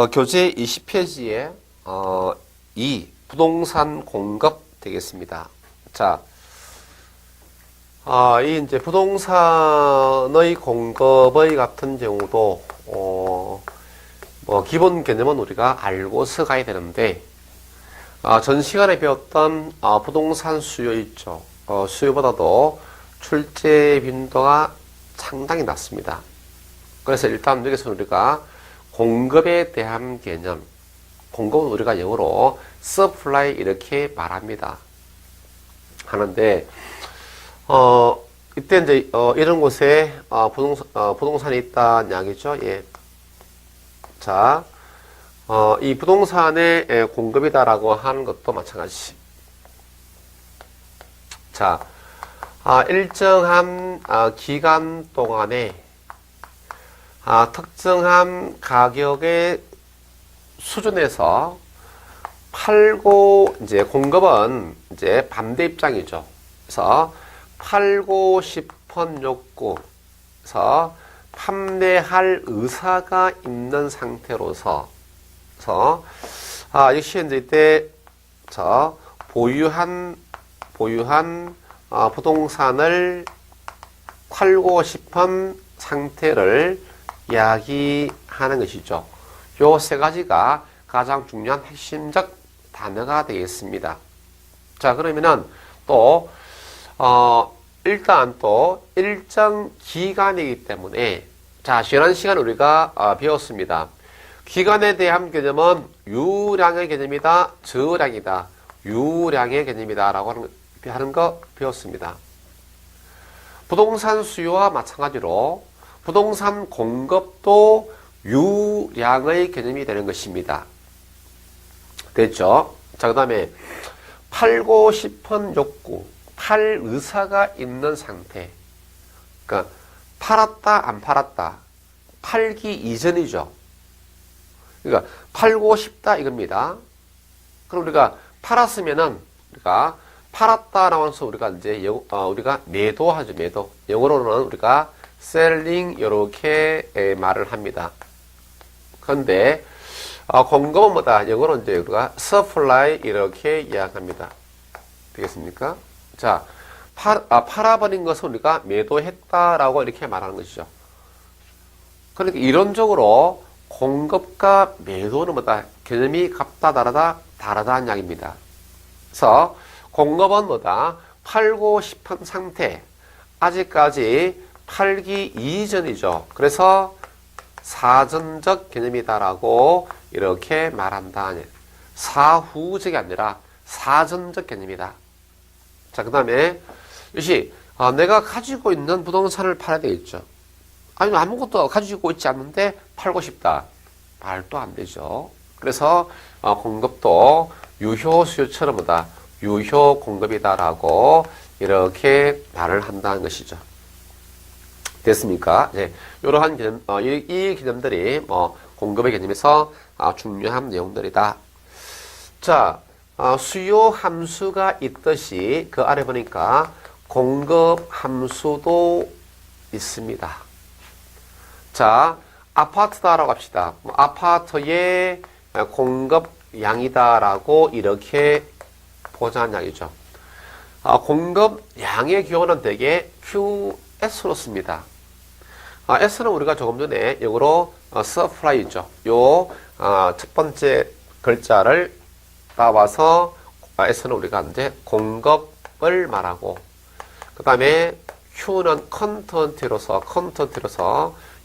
교재 20페이지에 이 부동산 공급 되겠습니다. 자, 이 이제 부동산의 공급의 같은 경우도 뭐 기본 개념은 우리가 알고서 가야 되는데 전 시간에 배웠던 부동산 수요 있죠. 수요보다도 출제 빈도가 상당히 낮습니다. 그래서 일단 여기서 우리가 공급에 대한 개념, 공급은 우리가 영어로 supply 이렇게 말합니다. 하는데 이때 이제 이런 곳에 부동산이 있다는 이야기죠. 예. 자, 이 부동산의 공급이다라고 하는 것도 마찬가지. 자, 일정한 기간 동안에 특정한 가격의 수준에서 팔고, 이제 공급은 이제 반대 입장이죠. 그래서 팔고 싶은 욕구에서 판매할 의사가 있는 상태로서, 역시 이제 이때 보유한 부동산을 팔고 싶은 상태를 이야기하는 것이죠. 요 세 가지가 가장 중요한 핵심적 단어가 되겠습니다. 자, 그러면은 또 일단 또 일정 기간이기 때문에, 자, 지난 시간 우리가 배웠습니다. 기간에 대한 개념은 유량의 개념이다, 저량이다, 유량의 개념이다 라고 하는 거 배웠습니다. 부동산 수요와 마찬가지로 부동산 공급도 유량의 개념이 되는 것입니다. 됐죠? 자, 그 다음에 팔고 싶은 욕구, 팔 의사가 있는 상태. 그러니까 팔았다, 안 팔았다. 팔기 이전이죠. 그러니까 팔고 싶다 이겁니다. 그럼 우리가 팔았으면은 우리가 팔았다라고 해서 우리가 이제 우리가 매도하죠. 매도. 영어로는 우리가 selling 이렇게 말을 합니다. 그런데 공급은 뭐다? 영어로 이제 우리가 supply 이렇게 이야기합니다. 되겠습니까? 자, 팔아버린 것을 우리가 매도했다라고 이렇게 말하는 것이죠. 그러니까 이론적으로 공급과 매도는 뭐다? 개념이 같다, 다르다는 이야기입니다. 그래서 공급은 뭐다? 팔고 싶은 상태. 아직까지 팔기 이전이죠. 그래서 사전적 개념이다라고 이렇게 말한다. 사후적이 아니라 사전적 개념이다. 자, 그 다음에 역시 내가 가지고 있는 부동산을 팔아야 되겠죠. 아니면 아무것도 가지고 있지 않는데 팔고 싶다. 말도 안 되죠. 그래서 공급도 유효 수요처럼 뭐다? 유효 공급이다라고 이렇게 말을 한다는 것이죠. 됐습니까? 네, 이러한 개념, 이 개념들이 공급의 개념에서 중요한 내용들이다. 자, 수요 함수가 있듯이 그 아래 보니까 공급 함수도 있습니다. 자, 아파트다라고 합시다. 아파트의 공급량이다라고 이렇게 보자는 이야기죠. 공급량의 기호는 대개 QS로 씁니다. S는 우리가 조금 전에 영어로 supply죠. 요 첫 번째 글자를 따와서 S는 우리가 이제 공급을 말하고, 그 다음에 Q는 컨텐트로서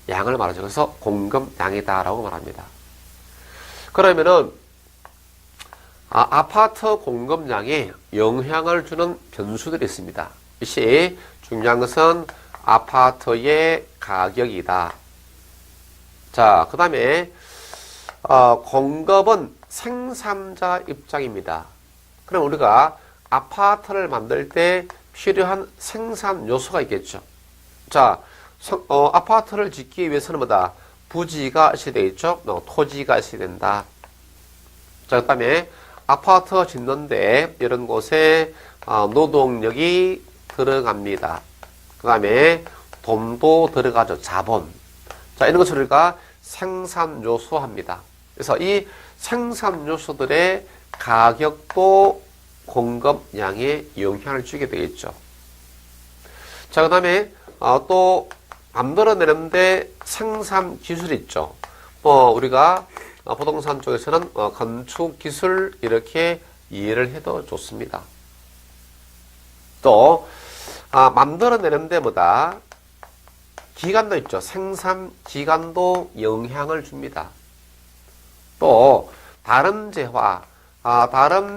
양을 말하죠. 그래서 공급량이다라고 말합니다. 그러면은 아파트 공급량에 영향을 주는 변수들이 있습니다. 이것이 중요한 것은 아파트의 가격이다. 자, 그 다음에 공급은 생산자 입장입니다. 그럼 우리가 아파트를 만들 때 필요한 생산 요소가 있겠죠. 자, 아파트를 짓기 위해서는 뭐다? 부지가 있어야 되겠죠. 토지가 있어야 된다. 자, 그 다음에 아파트 짓는데 이런 곳에 노동력이 들어갑니다. 그 다음에 돈도 들어가죠. 자본. 자, 이런 것을 우리가 생산 요소 합니다. 그래서 이 생산 요소들의 가격도 공급량에 영향을 주게 되겠죠. 자, 그 다음에 또 만들어내는데 생산 기술이 있죠. 우리가 부동산 쪽에서는 건축 기술 이렇게 이해를 해도 좋습니다. 또 만들어내는데 뭐다? 기간도 있죠. 생산 기간도 영향을 줍니다. 또 다른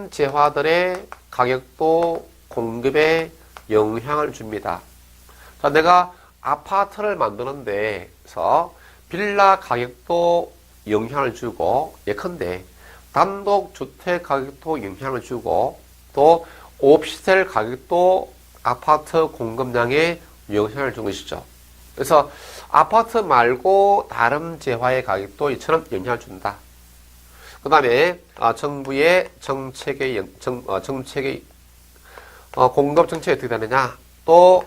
재화들의 가격도 공급에 영향을 줍니다. 자, 내가 아파트를 만드는데 서 빌라 가격도 영향을 주고, 예컨대 단독주택 가격도 영향을 주고, 또 오피스텔 가격도 아파트 공급량에 영향을 주는 것이죠. 그래서 아파트 말고 다른 재화의 가격도 이처럼 영향을 준다. 그 다음에 정부의 정책의 공급 정책이 어떻게 되느냐, 또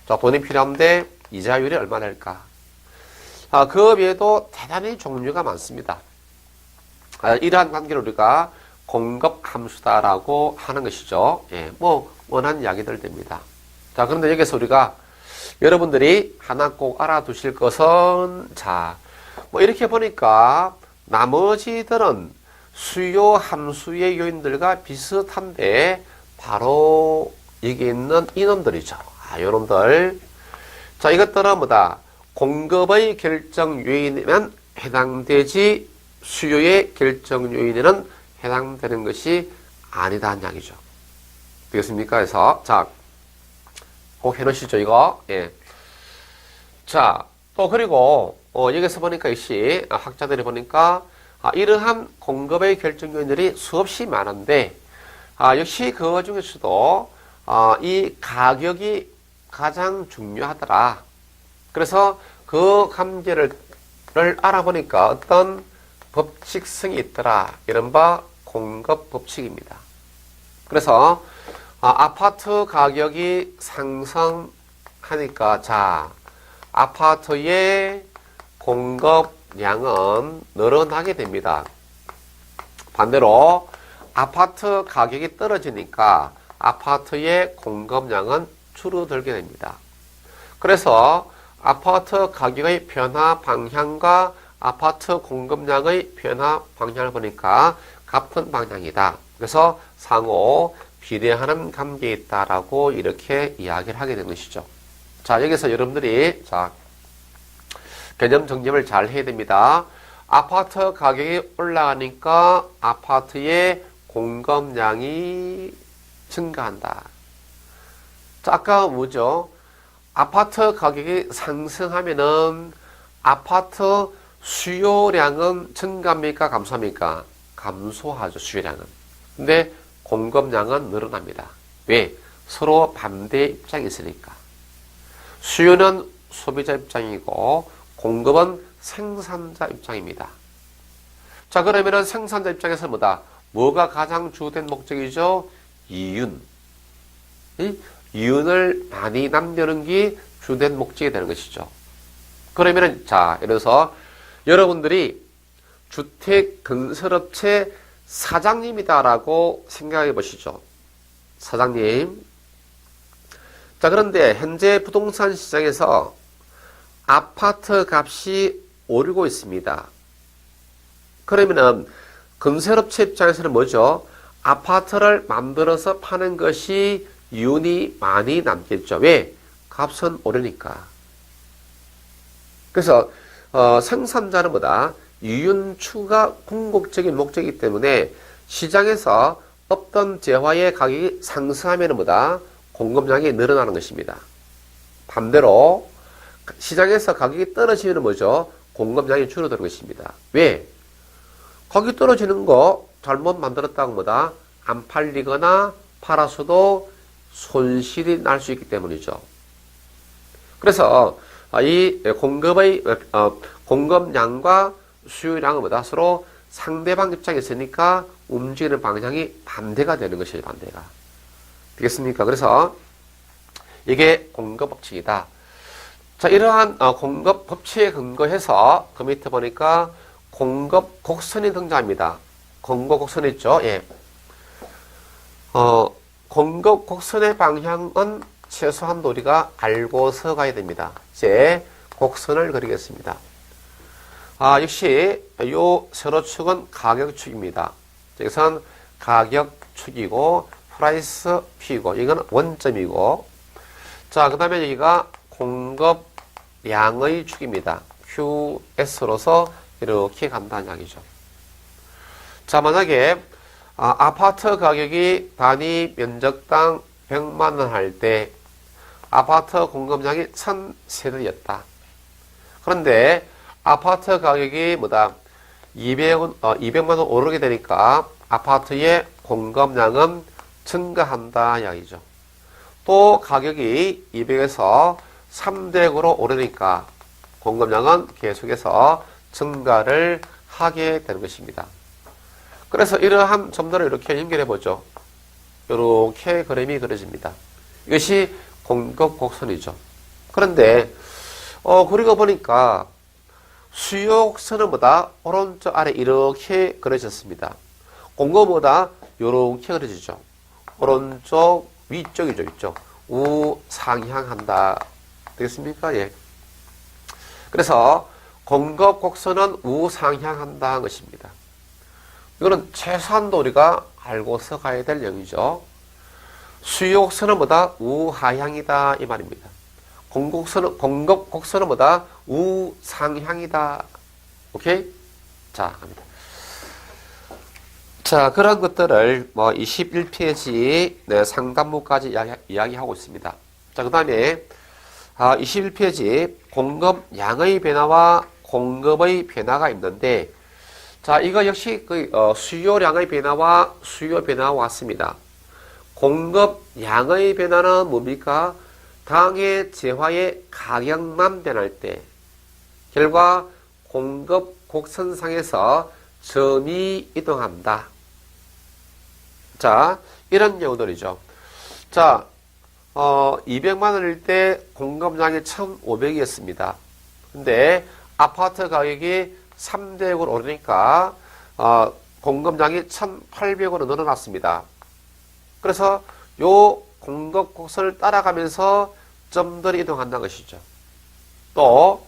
돈이 필요한데 이자율이 얼마나 될까. 그 외에도 대단히 종류가 많습니다. 이러한 관계를 우리가 공급 함수다라고 하는 것이죠. 예, 원하는 이야기들 됩니다. 자, 그런데 여기서 우리가 여러분들이 하나 꼭 알아두실 것은, 자, 이렇게 보니까 나머지들은 수요 함수의 요인들과 비슷한데 바로 여기 있는 이놈들이죠. 요놈들. 자, 이것들은 뭐다? 공급의 결정 요인에만 해당되지 수요의 결정 요인에는 해당되는 것이 아니다는 이야기죠. 되겠습니까? 그래서 자, 꼭 해놓으시죠, 이거. 예. 자, 또 그리고 여기서 보니까 역시 학자들이 보니까 이러한 공급의 결정 요인들이 수없이 많은데 역시 그 중에서도 이 가격이 가장 중요하더라. 그래서 그 관계를 알아보니까 어떤 법칙성이 있더라. 이른바 공급 법칙입니다. 그래서 아파트 가격이 상승하니까, 자, 아파트의 공급량은 늘어나게 됩니다. 반대로 아파트 가격이 떨어지니까 아파트의 공급량은 줄어들게 됩니다. 그래서 아파트 가격의 변화 방향과 아파트 공급량의 변화 방향을 보니까 같은 방향이다. 그래서 상호 비례하는 관계에 있다라고 이렇게 이야기를 하게 되는 것이죠. 자, 여기서 여러분들이 개념 정립을 잘 해야 됩니다. 아파트 가격이 올라가니까 아파트의 공급량이 증가한다. 자, 아까 뭐죠? 아파트 가격이 상승하면은 아파트 수요량은 증가합니까? 감소합니까? 감소하죠, 수요량은. 근데 공급량은 늘어납니다. 왜? 서로 반대 입장이 있으니까. 수요는 소비자 입장이고 공급은 생산자 입장입니다. 자, 그러면은 생산자 입장에서 뭐다? 뭐가 가장 주된 목적이죠? 이윤. 이윤을 많이 남기는 게 주된 목적이 되는 것이죠. 그러면은, 자, 예를 들어서 여러분들이 주택건설업체 사장님이다라고 생각해 보시죠. 사장님. 자, 그런데 현재 부동산 시장에서 아파트 값이 오르고 있습니다. 그러면은 건설업체 입장에서는 뭐죠? 아파트를 만들어서 파는 것이 이윤이 많이 남겠죠. 왜? 값은 오르니까. 그래서 생산자는 뭐다? 이윤 추가 궁극적인 목적이기 때문에 시장에서 어떤 재화의 가격이 상승하면 뭐다? 공급량이 늘어나는 것입니다. 반대로 시장에서 가격이 떨어지면 뭐죠? 공급량이 줄어드는 것입니다. 왜? 가격이 떨어지는 거 잘못 만들었다고 뭐다? 안 팔리거나 팔아서도 손실이 날 수 있기 때문이죠. 그래서 이 공급량과 수요량은 뭐다? 서로 상대방 입장에 있으니까 움직이는 방향이 반대가 되는 것이에요, 반대가. 되겠습니까? 그래서 이게 공급 법칙이다. 자, 이러한 공급 법칙에 근거해서 그 밑에 보니까 공급 곡선이 등장합니다. 공급 곡선 있죠? 예. 공급 곡선의 방향은 최소한 우리가 알고서 가야 됩니다. 이제 곡선을 그리겠습니다. 역시 요 세로축은 가격축입니다. 여기서는 가격축이고 프라이스 P고 이건 원점이고, 자, 그 다음에 여기가 공급량의 축입니다. QS로서 이렇게 간다는 이야기죠. 자, 만약에 아파트 가격이 단위 면적당 100만원 할 때 아파트 공급량이 1000세대였다. 그런데 아파트 가격이 200만원 오르게 되니까 아파트의 공급량은 증가한다 이야기죠. 또 가격이 200에서 300으로 오르니까 공급량은 계속해서 증가를 하게 되는 것입니다. 그래서 이러한 점들을 이렇게 연결해 보죠. 이렇게 그림이 그려집니다. 이것이 공급 곡선이죠. 그런데 그리고 보니까 수요 곡선은 오른쪽 아래 이렇게 그려졌습니다. 공급보다 이렇게 그려지죠. 오른쪽 위쪽이죠. 이쪽 우상향한다. 되겠습니까? 예. 그래서 공급 곡선은 우상향한다는 것입니다. 이거는 최소한도 우리가 알고서 가야 될 내용이죠. 수요 곡선은 우하향이다 이 말입니다. 공급 곡선은 우상향이다. 오케이? 자, 갑니다. 자, 그런 것들을 21페이지 상단부까지 이야기하고 있습니다. 자, 그 다음에 21페이지 공급량의 변화와 공급의 변화가 있는데, 자, 이거 역시 수요량의 변화와 수요 변화와 같습니다. 공급량의 변화는 뭡니까? 당해 재화의 가격만 변할 때 결과 공급 곡선상에서 점이 이동한다. 자, 이런 경우들이죠. 자, 200만원일 때 공급량이 1,500이었습니다. 근데 아파트 가격이 300으로 오르니까 공급량이 1,800으로 늘어났습니다. 그래서 요 공급 곡선을 따라가면서 점들이 이동한다는 것이죠. 또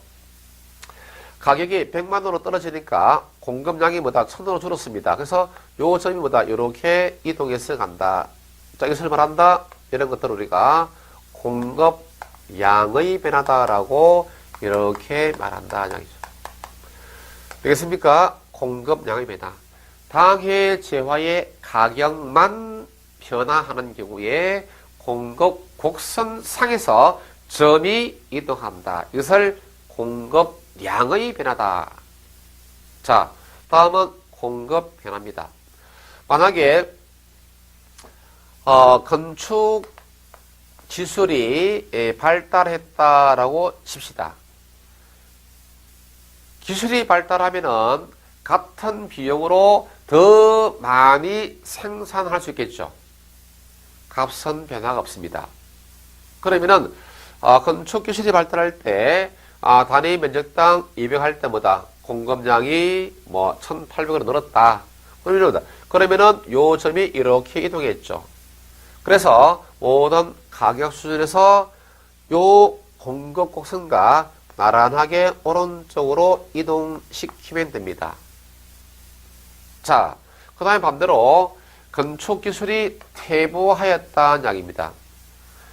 가격이 100만원으로 떨어지니까 공급량이 1,000으로 줄었습니다. 그래서 요 점이 이렇게 이동해서 간다. 자, 이것을 말한다. 이런 것들을 우리가 공급량의 변화다라고 이렇게 말한다. 되겠습니까? 공급량의 변화. 당해 재화의 가격만 변화하는 경우에 공급 곡선상에서 점이 이동한다. 이것을 공급량의 변화다. 자, 다음은 공급 변화입니다. 만약에 건축 기술이 발달했다라고 칩시다. 기술이 발달하면은 같은 비용으로 더 많이 생산할 수 있겠죠. 값은 변화가 없습니다. 그러면은 건축 기술이 발달할 때 단위 면적당 200 할 때보다 공급량이 1,800으로 늘었다. 그러면은 요 점이 이렇게 이동했죠. 그래서 모든 가격 수준에서 요 공급 곡선과 나란하게 오른쪽으로 이동시키면 됩니다. 자, 그 다음에 반대로 건축 기술이 퇴보하였다는 이야기입니다.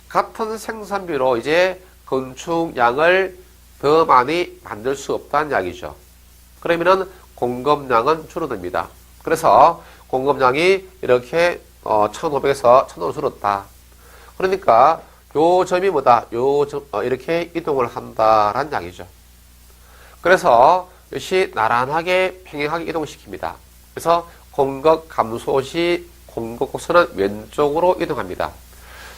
같은 생산비로 이제 건축량을 더 많이 만들 수 없다는 이야기죠. 그러면은 공급량은 줄어듭니다. 그래서 공급량이 이렇게 1,500에서 1,000으로 줄었다. 그러니까 요 점이 이렇게 이동을 한다라는 이야기죠. 그래서 역시 나란하게 평행하게 이동시킵니다. 그래서 공급 감소 시 공급 곡선은 왼쪽으로 이동합니다.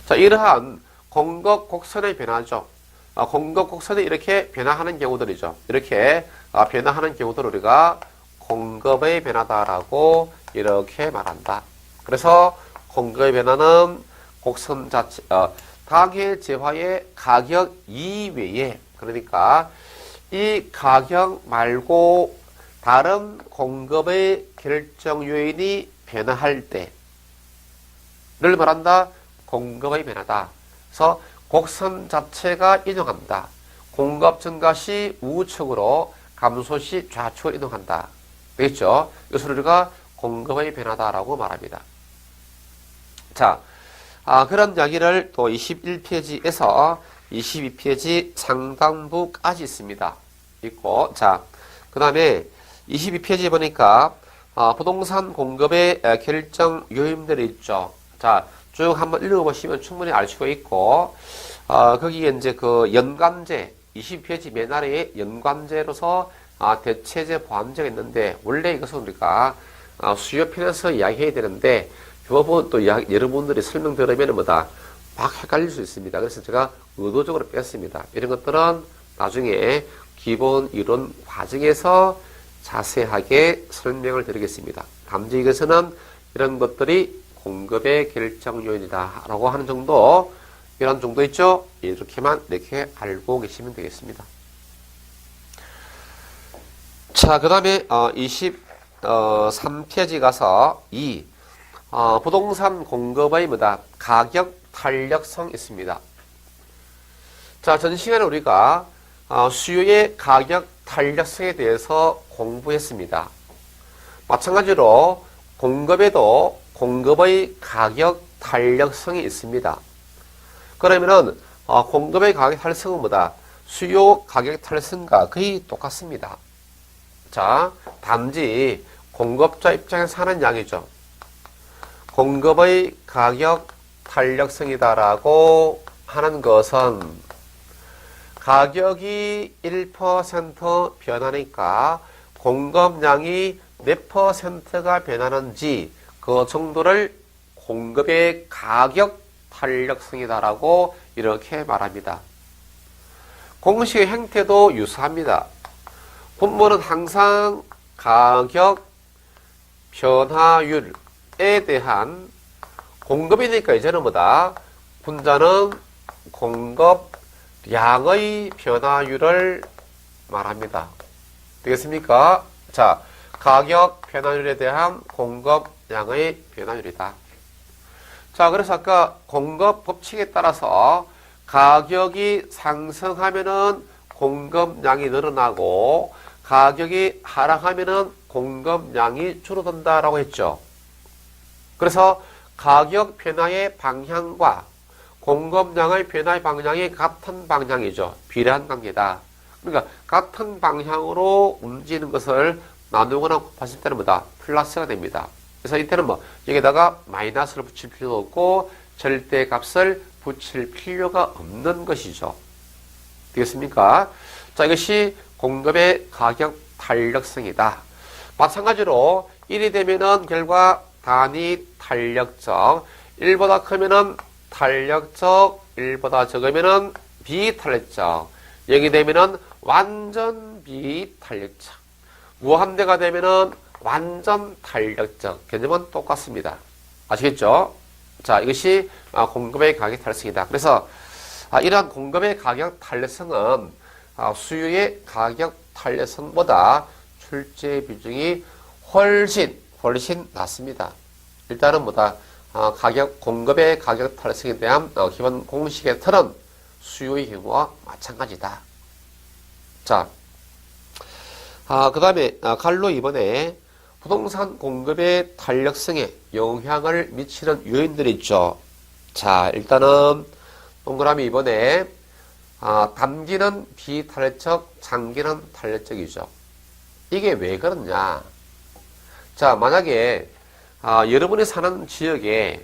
자, 이러한 공급 곡선의 변화죠. 공급 곡선이 이렇게 변화하는 경우들이죠. 이렇게 변화하는 경우들을 우리가 공급의 변화다라고 이렇게 말한다. 그래서 공급의 변화는 곡선 자체, 당해 재화의 가격 이외에, 그러니까 이 가격 말고 다른 공급의 결정 요인이 변화할 때를 말한다. 공급의 변화다. 그래서 곡선 자체가 이동한다. 공급 증가 시 우측으로, 감소 시 좌측으로 이동한다. 되겠죠? 이것을 우리가 공급의 변화다라고 말합니다. 자, 그런 이야기를 또 21페이지에서 22페이지 상당부까지 있습니다. 있고, 자, 그 다음에 22페이지 보니까 부동산 공급의 결정 요인들이 있죠. 자, 쭉 한번 읽어보시면 충분히 알 수가 있고, 거기에 이제 그 연관제, 20페이지 맨 아래에 연관제로서 대체제, 보완제가 있는데, 원래 이것은 우리가 수요편에서 이야기해야 되는데, 이 부분 또 여러분들이 설명 들으면 뭐다, 막 헷갈릴 수 있습니다. 그래서 제가 의도적으로 뺐습니다. 이런 것들은 나중에 기본 이론 과정에서 자세하게 설명을 드리겠습니다. 단지 이것은 이런 것들이 공급의 결정 요인이다 라고 하는 정도, 이런 정도 있죠? 이렇게 알고 계시면 되겠습니다. 자, 그 다음에 23페이지 가서 부동산 공급의 뭐다? 가격 탄력성 있습니다. 자, 전 시간에 우리가 수요의 가격 탄력성에 대해서 공부했습니다. 마찬가지로 공급에도 공급의 가격 탄력성이 있습니다. 그러면은 공급의 가격 탄력성은 뭐다? 수요 가격 탄력성과 거의 똑같습니다. 자, 단지 공급자 입장에서 하는 양이죠. 공급의 가격 탄력성이다라고 하는 것은 가격이 1% 변하니까 공급량이 몇 %가 변하는지 그 정도를 공급의 가격 탄력성이다라고 이렇게 말합니다. 공식의 형태도 유사합니다. 분모는 항상 가격 변화율에 대한 공급이니까 이제는 뭐다? 분자는 공급량의 변화율을 말합니다. 되겠습니까? 자, 가격 변화율에 대한 공급량의 변화율이다. 자, 그래서 아까 공급 법칙에 따라서 가격이 상승하면은 공급량이 늘어나고 가격이 하락하면은 공급량이 줄어든다라고 했죠. 그래서 가격 변화의 방향과 공급량의 변화의 방향이 같은 방향이죠. 비례한 관계다. 그러니까 같은 방향으로 움직이는 것을 나누거나 곱했을 때는 뭐다? 플러스가 됩니다. 그래서 이때는 여기다가 마이너스를 붙일 필요도 없고 절대값을 붙일 필요가 없는 것이죠. 되겠습니까? 자, 이것이 공급의 가격 탄력성이다. 마찬가지로 1이 되면은 결과 단위 탄력적, 1보다 크면은 탄력적, 1보다 적으면은 비탄력적, 0이 되면은 완전 비탄력적, 무한대가 되면은 완전 탄력적. 개념은 똑같습니다. 아시겠죠? 자, 이것이 공급의 가격 탄력성이다. 그래서 이러한 공급의 가격 탄력성은 수요의 가격 탄력성보다 출제 비중이 훨씬 낮습니다. 일단은 뭐다? 공급의 가격 탄력성에 대한 기본 공식의 틀은 수요의 경우와 마찬가지다. 자, 그 다음에 갈로 이번에 부동산 공급의 탄력성에 영향을 미치는 요인들이 있죠. 자, 일단은 동그라미 이번에 단기는 비탄력적, 장기는 탄력적이죠. 이게 왜 그러냐? 자, 만약에 여러분이 사는 지역에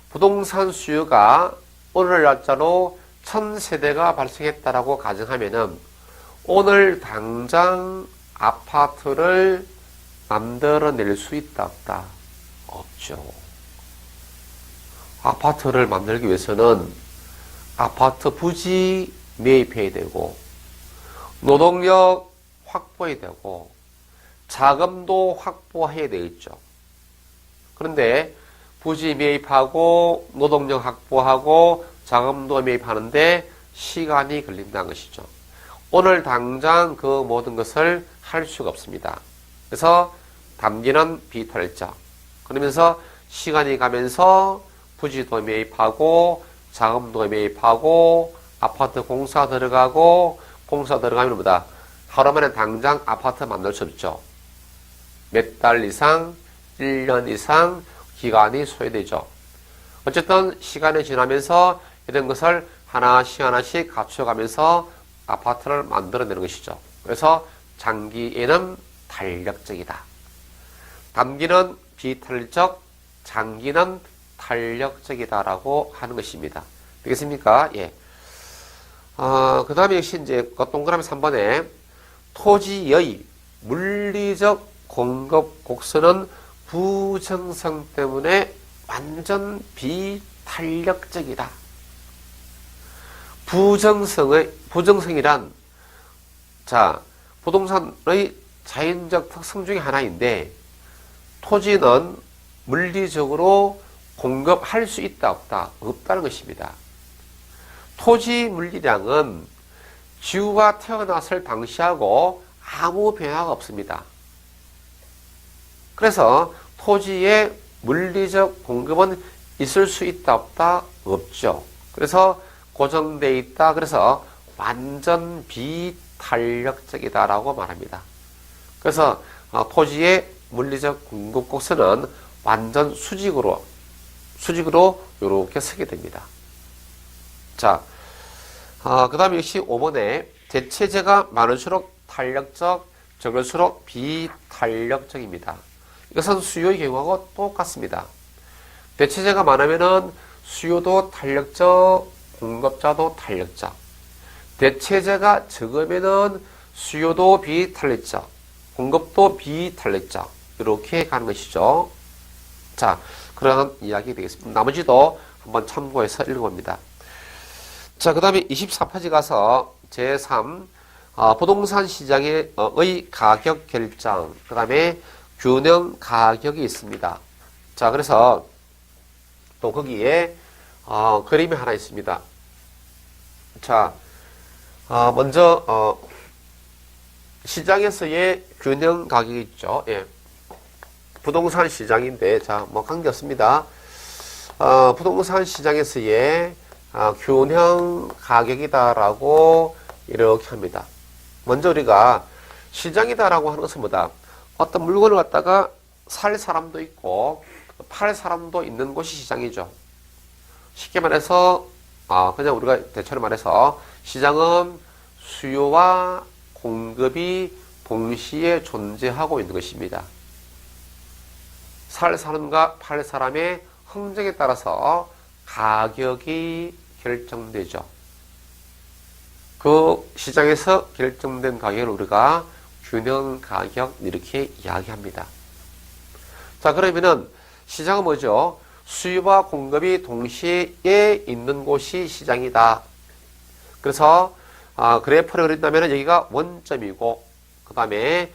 부동산 수요가 오늘 날짜로 1000세대가 발생했다라고 가정하면은 오늘 당장 아파트를 만들어낼 수 있다, 없다? 없죠. 아파트를 만들기 위해서는 아파트 부지 매입해야 되고 노동력 확보해야 되고 자금도 확보해야 되겠죠. 그런데 부지 매입하고 노동력 확보하고 자금도 매입하는데 시간이 걸린다는 것이죠. 오늘 당장 그 모든 것을 할 수가 없습니다. 그래서 담기는 비탄력. 그러면서 시간이 가면서 부지도 매입하고 자금도 매입하고 아파트 공사 들어가고 공사 들어가면 뭐다? 하루 만에 당장 아파트 만들 수 없죠. 몇 달 이상, 1년 이상 기간이 소요되죠. 어쨌든 시간이 지나면서 이런 것을 하나씩 하나씩 갖춰가면서 아파트를 만들어내는 것이죠. 그래서 장기에는 탄력적이다. 단기는 비탄력적, 장기는 탄력적이다라고 하는 것입니다. 되겠습니까? 예. 그 다음에 역시 이제 동그라미 3번에 토지의 물리적 공급 곡선은 부정성 때문에 완전 비탄력적이다. 부정성이란, 자, 부동산의 자연적 특성 중에 하나인데, 토지는 물리적으로 공급할 수 있다, 없다? 없다는 것입니다. 토지 물리량은 지구가 태어났을 당시하고 아무 변화가 없습니다. 그래서 토지의 물리적 공급은 있을 수 있다, 없다? 없죠. 그래서 고정되어 있다. 그래서 완전 비탄력적이다라고 말합니다. 그래서 토지의 물리적 공급 곡선은 완전 수직으로 이렇게 서게 됩니다. 자, 그 다음에 역시 5번에 대체재가 많을수록 탄력적, 적을수록 비탄력적입니다. 이것은 수요의 경우하고 똑같습니다. 대체재가 많으면은 수요도 탄력적, 공급자도 탄력적. 대체재가 적으면은 수요도 비탄력적, 공급도 비탄력적. 이렇게 가는 것이죠. 자, 그런 이야기 되겠습니다. 나머지도 한번 참고해서 읽어봅니다. 자, 그 다음에 24페이지 가서 제3 부동산 시장의 가격 결정, 그 다음에 균형 가격이 있습니다. 자, 그래서 또 거기에 그림이 하나 있습니다. 자, 먼저 시장에서의 균형 가격이 있죠. 예. 부동산 시장인데, 자, 뭐 관계없습니다. 부동산 시장에서의 균형 가격이다라고 이렇게 합니다. 먼저 우리가 시장이다라고 하는 것은 뭐다? 어떤 물건을 갖다가 살 사람도 있고 팔 사람도 있는 곳이 시장이죠. 쉽게 말해서 그냥 우리가 대체로 말해서 시장은 수요와 공급이 동시에 존재하고 있는 것입니다. 살 사람과 팔 사람의 흥정에 따라서 가격이 결정되죠. 그 시장에서 결정된 가격을 우리가 균형 가격 이렇게 이야기합니다. 자, 그러면은 시장은 뭐죠? 수요와 공급이 동시에 있는 곳이 시장이다. 그래서 그래프를 그린다면 여기가 원점이고, 그 다음에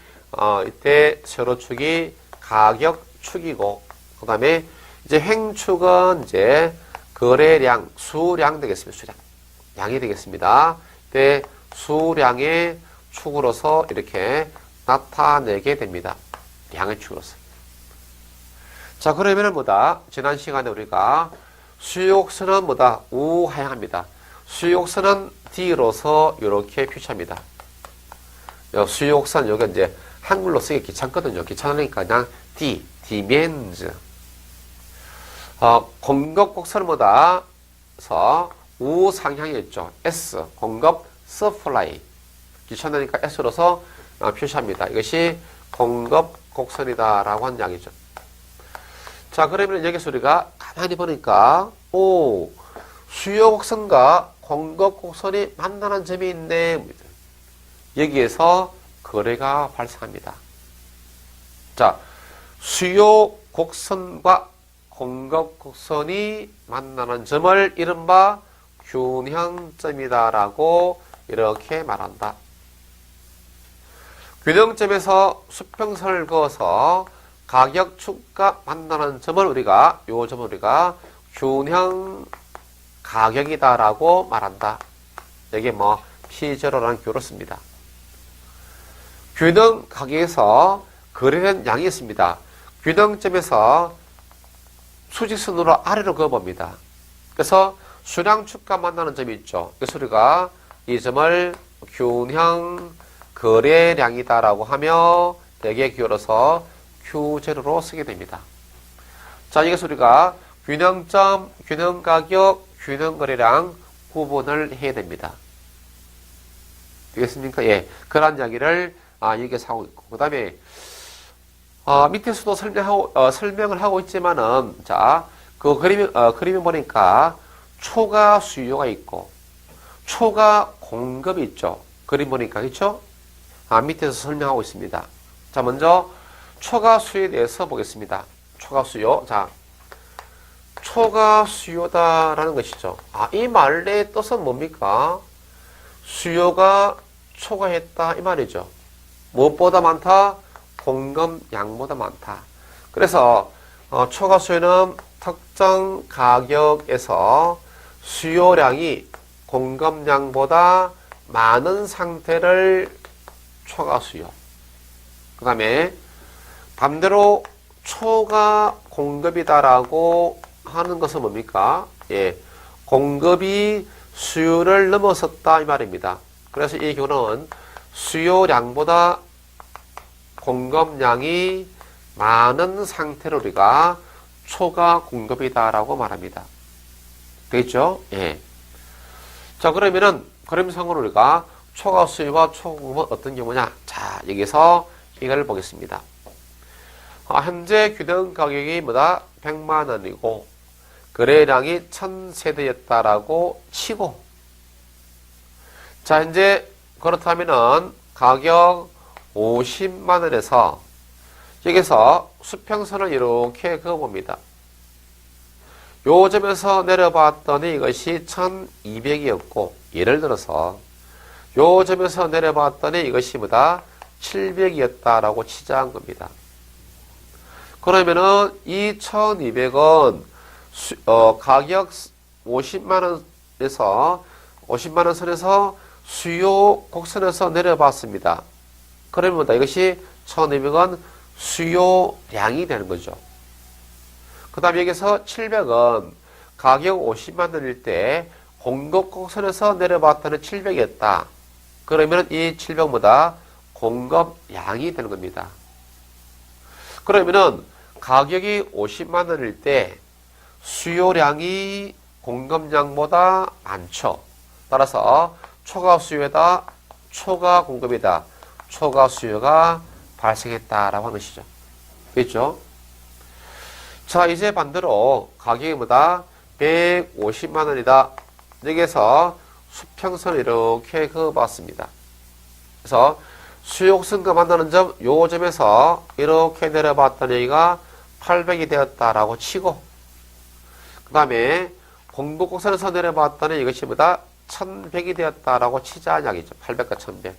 이때 세로축이 가격축이고, 그 다음에 이제 횡축은 이제 거래량, 수량 되겠습니다. 수량. 양이 되겠습니다. 이때 수량의 축으로서 이렇게 나타내게 됩니다. 양의 축으로서. 자, 그러면은 뭐다? 지난 시간에 우리가 수요곡선은 뭐다? 우하향합니다. 수요곡선은 D로서 이렇게 표시합니다. 수요곡선, 여기 이제 한글로 쓰기 귀찮거든요. 귀찮으니까 그냥 D면즈. 공급곡선은 뭐다? 서 우상향이었죠. S, 공급 서플라이. 귀찮으니까 S로서 표시합니다. 이것이 공급곡선이다라고 하는 이야기죠. 자, 그러면 여기서 우리가 가만히 보니까, 수요곡선과 공급곡선이 만나는 점이 있네. 여기에서 거래가 발생합니다. 자, 수요곡선과 공급곡선이 만나는 점을 이른바 균형점이다라고 이렇게 말한다. 균형점에서 수평선을 그어서 가격축과 만나는 점을 우리가, 요 점을 우리가 균형 가격이다라고 말한다. 여기에 P0라는 교를 씁니다. 균형 가격에서 거래된 양이 있습니다. 균형점에서 수직선으로 아래로 그어봅니다. 그래서 수량축과 만나는 점이 있죠. 그래서 우리가 이 점을 균형 거래량이다라고 하며 대개 기울어서 Q0로 쓰게 됩니다. 자, 이것을 우리가 균형점, 균형가격, 균형거래량 구분을 해야 됩니다. 되겠습니까? 예. 그런 이야기를 여기서 하고 있고. 그 다음에 밑에서도 설명을 하고 있지만은, 자, 그 그림을 보니까 초과 수요가 있고, 초과 공급이 있죠. 그림 보니까, 그쵸? 밑에서 설명하고 있습니다. 자, 먼저, 초과 수요에 대해서 보겠습니다. 초과 수요. 자, 초과 수요다라는 것이죠. 이 말의 뜻은 뭡니까? 수요가 초과했다, 이 말이죠. 무엇보다 많다? 공급량보다 많다. 그래서 초과 수요는 특정 가격에서 수요량이 공급량보다 많은 상태를 초과 수요. 그 다음에 반대로 초과 공급이다라고 하는 것은 뭡니까? 예, 공급이 수요를 넘어섰다 이 말입니다. 그래서 이 경우는 수요량보다 공급량이 많은 상태로 우리가 초과 공급이다라고 말합니다. 되겠죠? 예. 자, 그러면은 그림상으로 우리가 초과 수요와 초과 공급은 어떤 경우냐? 자, 여기서 이걸 보겠습니다. 현재 균형 가격이 뭐다? 100만 원이고 거래량이 1000세대였다라고 치고, 자, 현재 그렇다면은 가격 50만 원에서 여기서 수평선을 이렇게 그어봅니다. 요 점에서 내려봤더니 이것이 1200이었고, 예를 들어서 요 점에서 내려봤더니 이것이 뭐다? 700이었다라고 치자한 겁니다. 그러면은 이 1200은 가격 50만원에서 50만원 선에서 수요 곡선에서 내려봤습니다. 그러면 뭐다? 이것이 1200은 수요량이 되는 거죠. 그 다음에 여기서 700은 가격 50만원일 때 공급 곡선에서 내려봤더니 700이었다. 그러면 이 700보다 공급량이 되는 겁니다. 그러면은 가격이 50만원일 때 수요량이 공급량보다 많죠. 따라서 초과 수요다, 초과 공급이다, 초과 수요가 발생했다라고 하는 것이죠. 그렇죠? 자, 이제 반대로 가격이 뭐다? 150만원이다. 여기에서 수평선을 이렇게 그어봤습니다. 그래서 수요선과 만나는 점, 요 점에서 이렇게 내려봤더니 여기가 800이 되었다라고 치고, 그 다음에 공급곡선에서 내려봤더니 이것이 뭐다? 1100이 되었다라고 치자 이야기죠. 800과 1100.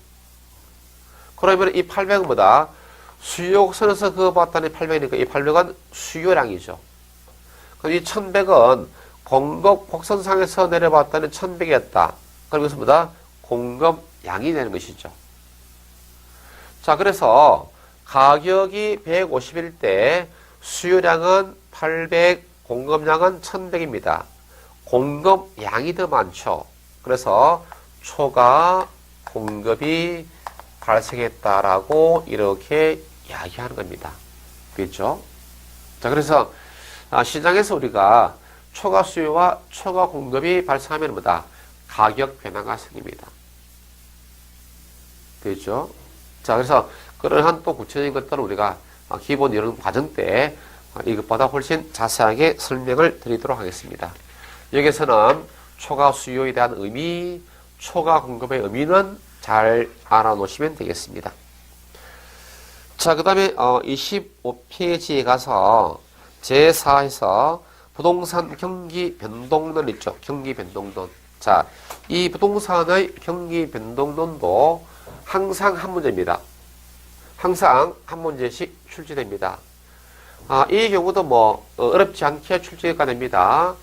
그러면 이 800은 뭐다? 수요곡선에서 그어봤더니 800이니까 이 800은 수요량이죠. 그럼 이 1100은 공급곡선상에서 내려봤더니 1100이었다. 그럼 이것은 뭐다? 공급량이 되는 것이죠. 자, 그래서 가격이 150일 때 수요량은 800, 공급량은 1100입니다. 공급량이 더 많죠. 그래서 초과 공급이 발생했다라고 이렇게 이야기하는 겁니다. 그렇죠? 자, 그래서 시장에서 우리가 초과 수요와 초과 공급이 발생하면 뭐다? 가격 변화가 생깁니다. 그렇죠? 자, 그래서 그러한 또 구체적인 것들을 우리가 기본 이론 과정 때 이것보다 훨씬 자세하게 설명을 드리도록 하겠습니다. 여기서는 초과 수요에 대한 의미, 초과 공급의 의미는 잘 알아놓으시면 되겠습니다. 자, 그 다음에 25페이지에 가서 제4에서 부동산 경기 변동론 있죠. 경기 변동론. 자, 이 부동산의 경기 변동론도 항상 한 문제입니다. 항상 한 문제씩 출제됩니다. 이 경우도 뭐 어렵지 않게 출제가 됩니다.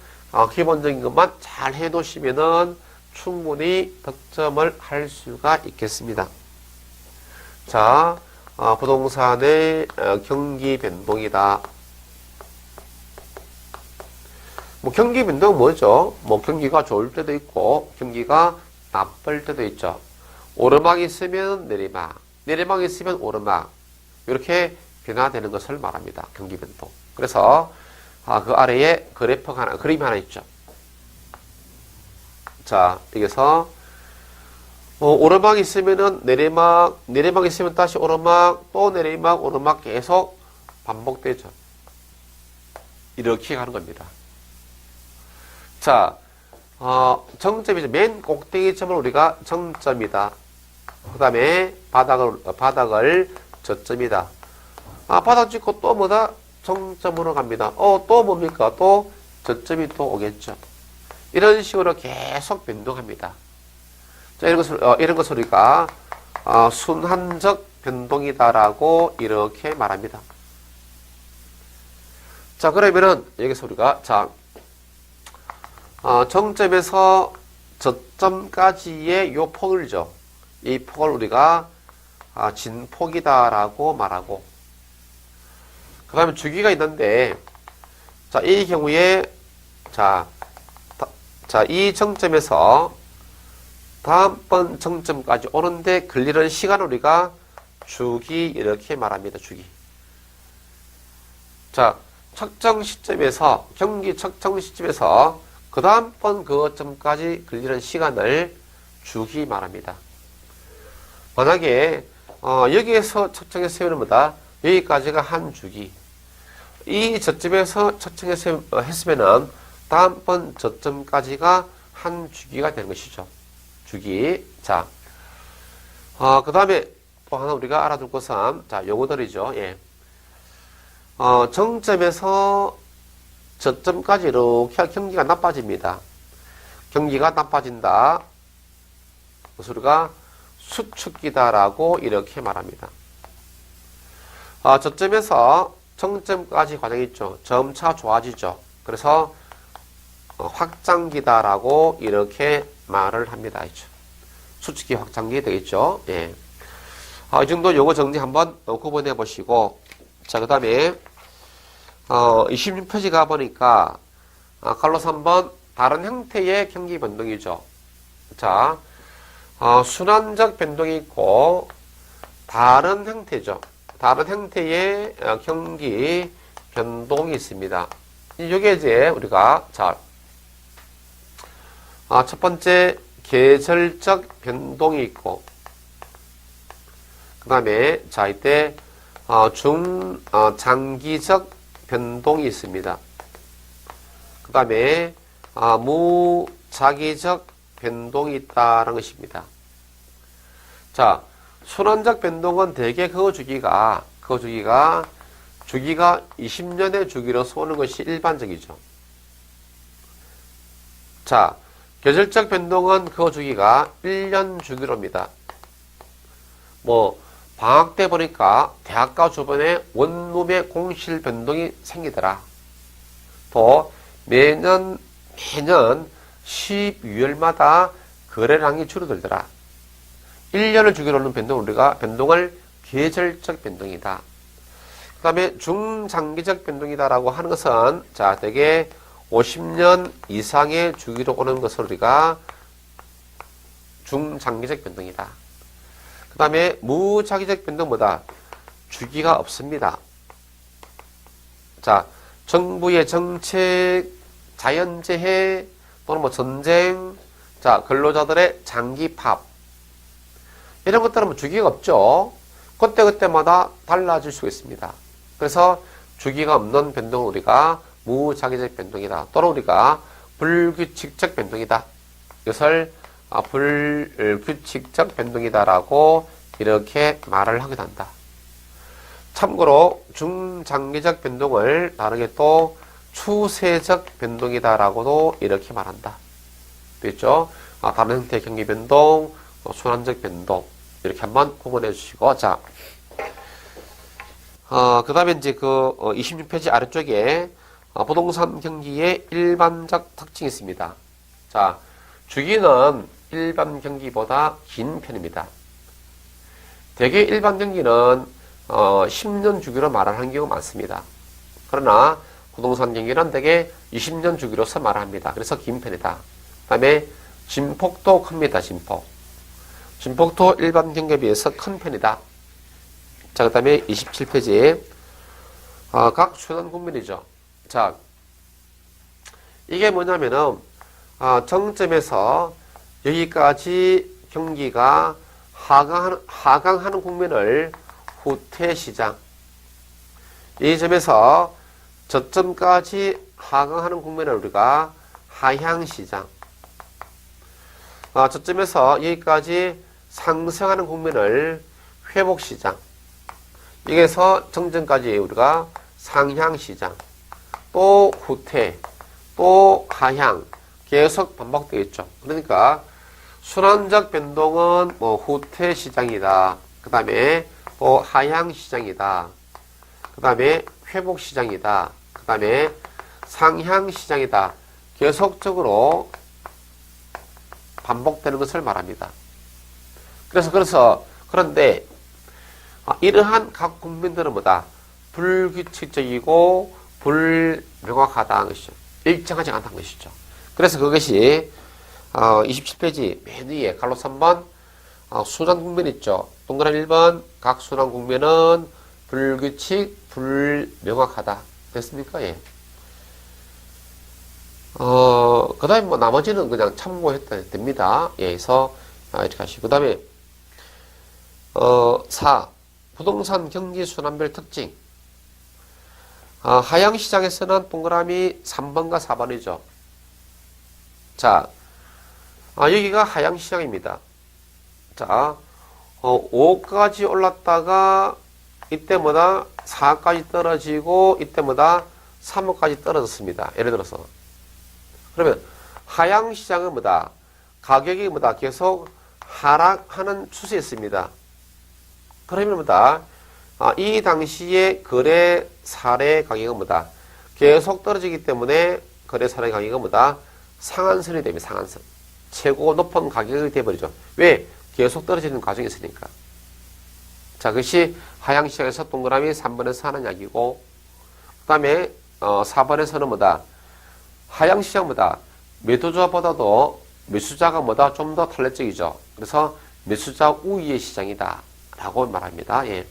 기본적인 것만 잘 해놓으시면은 충분히 득점을 할 수가 있겠습니다. 자, 부동산의 경기 변동이다. 뭐 경기 변동은 뭐죠? 뭐 경기가 좋을 때도 있고 경기가 나쁠 때도 있죠. 오르막이 있으면 내리막, 내리막이 있으면 오르막, 이렇게 변화되는 것을 말합니다. 경기 변동. 그래서 그 아래에 그래프가 하나, 그림이 하나 있죠. 자, 여기서 오르막이 있으면은 내리막, 내리막이 있으면 다시 오르막, 또 내리막, 오르막 계속 반복되죠. 이렇게 가는 겁니다. 자, 정점이죠. 맨 꼭대기 점을 우리가 정점이다. 그 다음에 바닥을 저점이다. 바닥 찍고 또 뭐다? 정점으로 갑니다. 또 뭡니까? 또 저점이 또 오겠죠. 이런 식으로 계속 변동합니다. 자, 이런 것을 우리가 순환적 변동이다라고 이렇게 말합니다. 자, 그러면은 여기서 우리가 정점에서 저점까지의 요 폭을죠. 이 폭을 우리가 진폭이다라고 말하고, 그 다음에 주기가 있는데, 자, 이 경우에 이 정점에서 다음번 정점까지 오는데 걸리는 시간을 우리가 주기 이렇게 말합니다. 주기. 자, 측정 시점에서, 경기 측정 시점에서 그 다음번 그 점까지 걸리는 시간을 주기 말합니다. 만약에 여기에서 측정했으면 뭐다? 여기까지가 한 주기. 이 저점에서 측정했으면 다음번 저점까지가 한 주기가 되는 것이죠. 주기. 자, 그 다음에 또 하나 우리가 알아둘 것은, 자, 요거들이죠. 예. 정점에서 저점까지 이렇게 경기가 나빠집니다. 경기가 나빠진다. 그래서 우리가 수축기다라고 이렇게 말합니다. 저점에서 정점까지 과정이 있죠. 점차 좋아지죠. 그래서 확장기다라고 이렇게 말을 합니다. 수축기 확장기 되겠죠. 예. 이 정도 요거 정리 한번 구분해 보시고, 자, 그 다음에 26페이지 가보니까 칼로 3번 다른 형태의 경기 변동이죠. 자, 순환적 변동이 있고 다른 형태죠. 다른 형태의 경기 변동이 있습니다. 이게 이제 우리가 첫 번째 계절적 변동이 있고, 그 다음에 이때 장기적 변동이 있습니다. 그 다음에 무작위적 변동이 있다는 것입니다. 자, 순환적 변동은 대개 그 주기가 20년의 주기로서 오는 것이 일반적이죠. 자, 계절적 변동은 그 주기가 1년 주기로입니다. 방학 때 보니까 대학가 주변에 원룸의 공실 변동이 생기더라. 또 매년 12월마다 거래량이 줄어들더라. 1년을 주기로 하는 변동을 계절적 변동이다. 그 다음에 중장기적 변동이다라고 하는 것은 대개 50년 이상의 주기로 오는 것을 우리가 중장기적 변동이다. 그 다음에 무작위적 변동보다 주기가 없습니다. 자, 정부의 정책, 자연재해, 또는 전쟁, 근로자들의 장기 파업, 이런 것들은 주기가 없죠. 그때그때마다 달라질 수 있습니다. 그래서 주기가 없는 변동을 우리가 무작위적 변동이다. 또는 우리가 불규칙적 변동이다. 이것을 불규칙적 변동이다라고 이렇게 말을 하기도 한다. 참고로 중장기적 변동을 다르게 또 추세적 변동이다라고도 이렇게 말한다. 됐죠? 다른 형태의 경기 변동, 순환적 변동, 이렇게 한번 구분해 주시고, 그 다음에 이제 26페이지 아래쪽에 부동산 경기의 일반적 특징이 있습니다. 자, 주기는 일반 경기보다 긴 편입니다. 대개 일반 경기는 10년 주기로 말을 하는 경우가 많습니다. 그러나 부동산 경기는 대개 20년 주기로서 말합니다. 그래서 긴 편이다. 그 다음에 진폭도 큽니다. 진폭도 일반 경기에 비해서 큰 편이다. 자, 그 다음에 27페이지 각 순환 국면이죠. 자, 이게 뭐냐면은 정점에서 여기까지 경기가 하강하는 국면을 후퇴시장, 이 점에서 저점까지 하강하는 국면을 우리가 하향시장, 저점에서 여기까지 상승하는 국면을 회복시장, 여기에서 정점까지 우리가 상향시장, 또 후퇴, 또 하향, 계속 반복되겠죠. 그러니까 순환적 변동은 후퇴 시장이다. 그 다음에 또 하향 시장이다. 그 다음에 회복 시장이다. 그 다음에 상향 시장이다. 계속적으로 반복되는 것을 말합니다. 그런데 이러한 각 국면들은 뭐다? 불규칙적이고 불명확하다는 것이죠. 일정하지 않다는 것이죠. 그래서 그것이 27페이지 맨 위에 갈로 3번 순환 국면 있죠. 동그라미 1번 각 순환 국면은 불규칙, 불명확하다. 됐습니까? 예. 그 다음에 나머지는 그냥 참고해도 됩니다. 예, 그래서 이렇게 하시고. 그 다음에 4. 부동산 경기 순환별 특징. 하향시장에서는 동그라미 3번과 4번이죠. 자, 여기가 하향시장입니다. 자, 5까지 올랐다가 이때마다 4까지 떨어지고 이때마다 3호까지 떨어졌습니다. 예를 들어서. 그러면 하향시장은 뭐다? 가격이 뭐다? 계속 하락하는 추세였습니다. 그러면 뭐다? 이 당시에 거래 사례 가격은 뭐다? 계속 떨어지기 때문에 거래 사례 가격은 뭐다? 상한선이 됩니다. 상한선. 최고 높은 가격이 되어버리죠. 왜? 계속 떨어지는 과정이 있으니까. 자, 그것이 하향시장에서 동그라미 3번에서 하는 이야기고, 그 다음에 4번에서는 뭐다? 하향시장보다 매도자보다도 매수자가 뭐다? 좀 더 탄력적이죠. 그래서 매수자 우위의 시장이다 라고 말합니다. 예.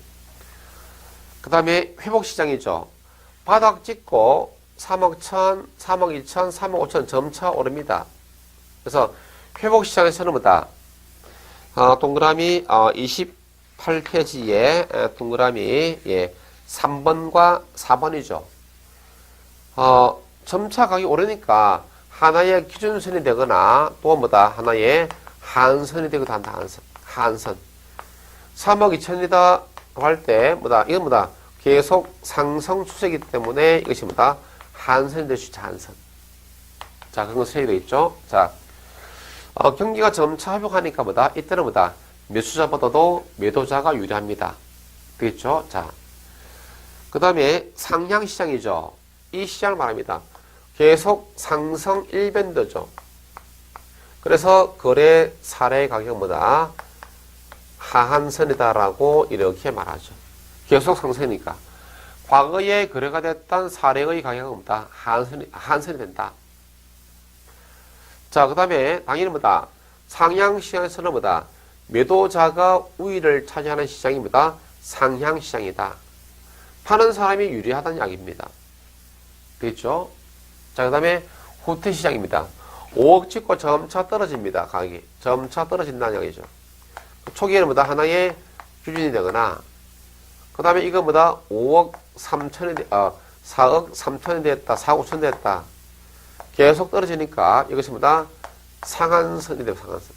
그 다음에 회복시장이죠. 바닥 찍고 3억 1천, 3억 2천, 3억 5천 점차 오릅니다. 그래서 회복시장에서는 뭐다? 동그라미 28페이지에 동그라미 3번과 4번이죠. 점차 가격이 오르니까 하나의 기준선이 되거나 또 뭐다? 하나의 한선이 되기도 한다. 한선. 3억 2천이다 할 때 뭐다? 이건 뭐다? 계속 상승 추세이기 때문에 이것이 뭐다? 한선이 될 수 있죠. 한선. 자, 그런 거 세이되어 있죠. 자, 경기가 점차 회복하니까 뭐다? 이때는 뭐다? 매수자보다도 매도자가 유리합니다. 되겠죠? 자, 그 다음에 상향시장이죠. 이 시장을 말합니다. 계속 상승 일밴드죠. 그래서 거래 사례 가격은 뭐다? 하한선이다라고 이렇게 말하죠. 계속 상승이니까. 과거에 거래가 됐던 사례의 가격은 뭐다? 하한선이 된다. 자, 그 다음에 당연히 뭐다? 상향시장에서는 뭐다? 매도자가 우위를 차지하는 시장이 뭐다? 상향시장이다. 파는 사람이 유리하다는 이야기입니다. 되겠죠? 자, 그 다음에 후퇴시장입니다. 5억 찍고 점차 떨어집니다. 가격이. 점차 떨어진다는 이야기죠. 초기에는 뭐다? 하나의 기준이 되거나, 그 다음에 이거 뭐다? 5억 3천이, 4억 3천이 됐다. 4억 5천 됐다. 계속 떨어지니까 이것이 뭐다? 상한선이 되고 상한선.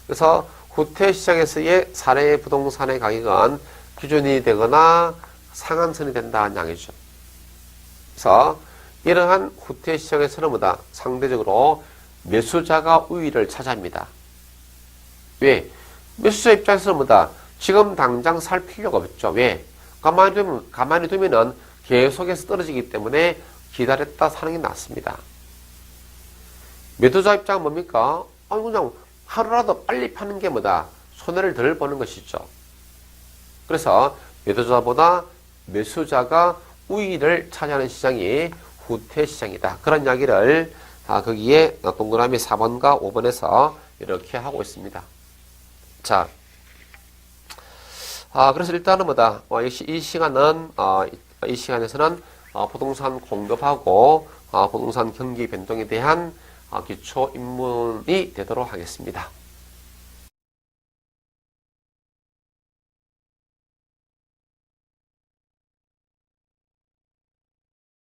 그래서 후퇴시장에서의 사례 부동산의 가격은 기준이 되거나 상한선이 된다는 이야기죠. 그래서 이러한 후퇴시장에서는 뭐다? 상대적으로 매수자가 우위를 차지합니다. 왜? 매수자 입장에서는 뭐다? 지금 당장 살 필요가 없죠. 왜? 가만히 두면은 계속해서 떨어지기 때문에 기다렸다 사는 게 낫습니다. 매도자 입장은 뭡니까? 그냥 하루라도 빨리 파는 게 뭐다? 손해를 덜 보는 것이죠. 그래서 매도자보다 매수자가 우위를 차지하는 시장이 후퇴 시장이다. 그런 이야기를 거기에 동그라미 4번과 5번에서 이렇게 하고 있습니다. 자, 그래서 일단은 뭐다? 역시 이 시간은 이 시간에서는 부동산 공급하고 부동산 경기 변동에 대한 기초 입문이 되도록 하겠습니다.